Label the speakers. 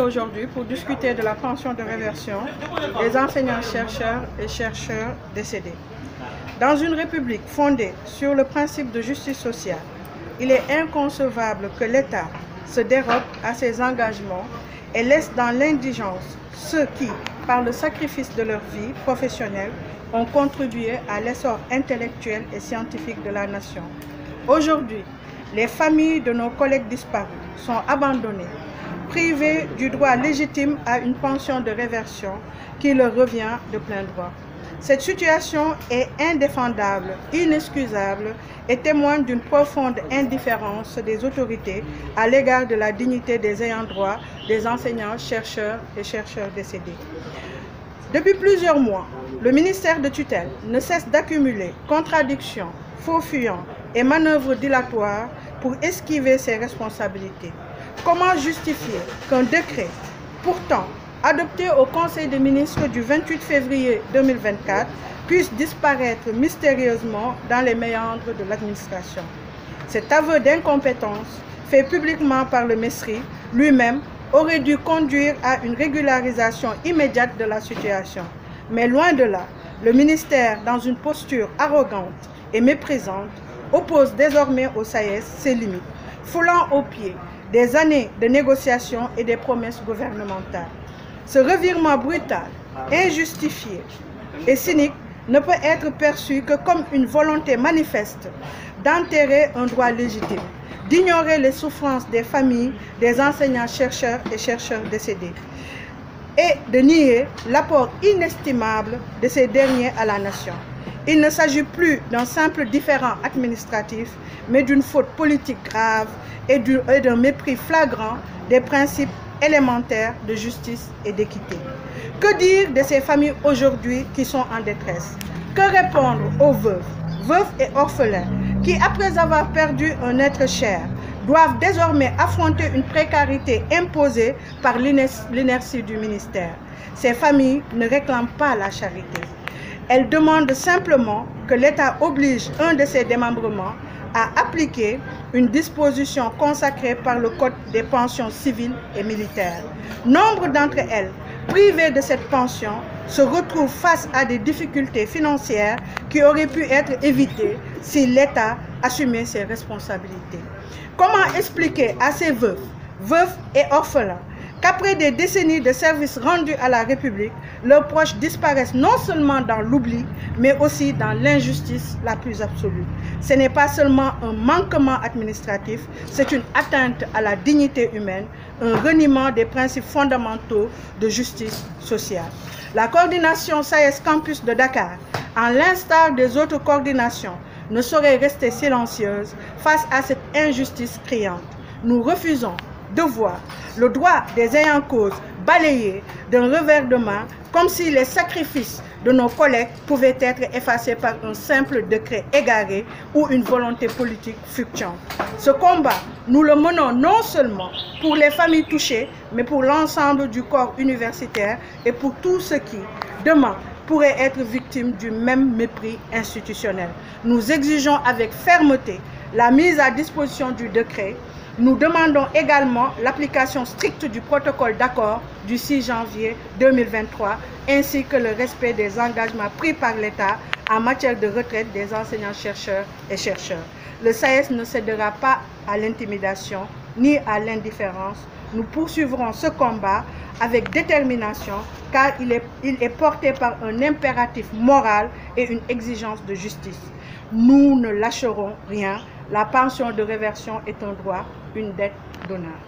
Speaker 1: aujourd'hui pour discuter de la pension de réversion des enseignants-chercheurs et chercheurs décédés. Dans une république fondée sur le principe de justice sociale, il est inconcevable que l'État se dérobe à ses engagements et laisse dans l'indigence ceux qui, par le sacrifice de leur vie professionnelle, ont contribué à l'essor intellectuel et scientifique de la nation. Aujourd'hui, les familles de nos collègues disparus sont abandonnées, privées du droit légitime à une pension de réversion qui leur revient de plein droit. Cette situation est indéfendable, inexcusable et témoigne d'une profonde indifférence des autorités à l'égard de la dignité des ayants droit, des enseignants, chercheurs et chercheurs décédés. Depuis plusieurs mois, le ministère de tutelle ne cesse d'accumuler contradictions, faux-fuyants et manœuvres dilatoires pour esquiver ses responsabilités. Comment justifier qu'un décret, pourtant adopté au Conseil des ministres du 28 février 2024, puisse disparaître mystérieusement dans les méandres de l'administration? Cet aveu d'incompétence, fait publiquement par le MESRI lui-même, aurait dû conduire à une régularisation immédiate de la situation. Mais loin de là, le ministère, dans une posture arrogante et méprisante, oppose désormais au SAES ses limites, foulant aux pieds des années de négociations et des promesses gouvernementales. Ce revirement brutal, injustifié et cynique ne peut être perçu que comme une volonté manifeste d'enterrer un droit légitime, d'ignorer les souffrances des familles des enseignants-chercheurs et chercheurs décédés et de nier l'apport inestimable de ces derniers à la nation. Il ne s'agit plus d'un simple différend administratif, mais d'une faute politique grave et d'un mépris flagrant des principes élémentaires de justice et d'équité. Que dire de ces familles aujourd'hui qui sont en détresse? Que répondre aux veuves et orphelins qui, après avoir perdu un être cher, doivent désormais affronter une précarité imposée par l'inertie du ministère? Ces familles ne réclament pas la charité. Elles demandent simplement que l'État oblige un de ses démembrements à appliquer une disposition consacrée par le Code des pensions civiles et militaires. Nombre d'entre elles, privées de cette pension, se retrouvent face à des difficultés financières qui auraient pu être évitées si l'État assumait ses responsabilités. Comment expliquer à ces veuves et orphelins qu'après des décennies de services rendus à la République, leurs proches disparaissent non seulement dans l'oubli, mais aussi dans l'injustice la plus absolue? Ce n'est pas seulement un manquement administratif, c'est une atteinte à la dignité humaine, un reniement des principes fondamentaux de justice sociale. La coordination SAES Campus de Dakar, en l'instar des autres coordinations, ne saurait rester silencieuse face à cette injustice criante. Nous refusons de voir le droit des ayants cause balayé d'un revers de main, comme si les sacrifices de nos collègues pouvaient être effacés par un simple décret égaré ou une volonté politique fluctuante. Ce combat, nous le menons non seulement pour les familles touchées, mais pour l'ensemble du corps universitaire et pour tous ceux qui, demain, pourraient être victimes du même mépris institutionnel. Nous exigeons avec fermeté la mise à disposition du décret. Nous demandons également l'application stricte du protocole d'accord du 6 janvier 2023, ainsi que le respect des engagements pris par l'État en matière de retraite des enseignants-chercheurs et chercheurs. Le SAES ne cédera pas à l'intimidation ni à l'indifférence. Nous poursuivrons ce combat avec détermination, car il est porté par un impératif moral et une exigence de justice. Nous ne lâcherons rien. La pension de réversion est un droit, une dette d'honneur.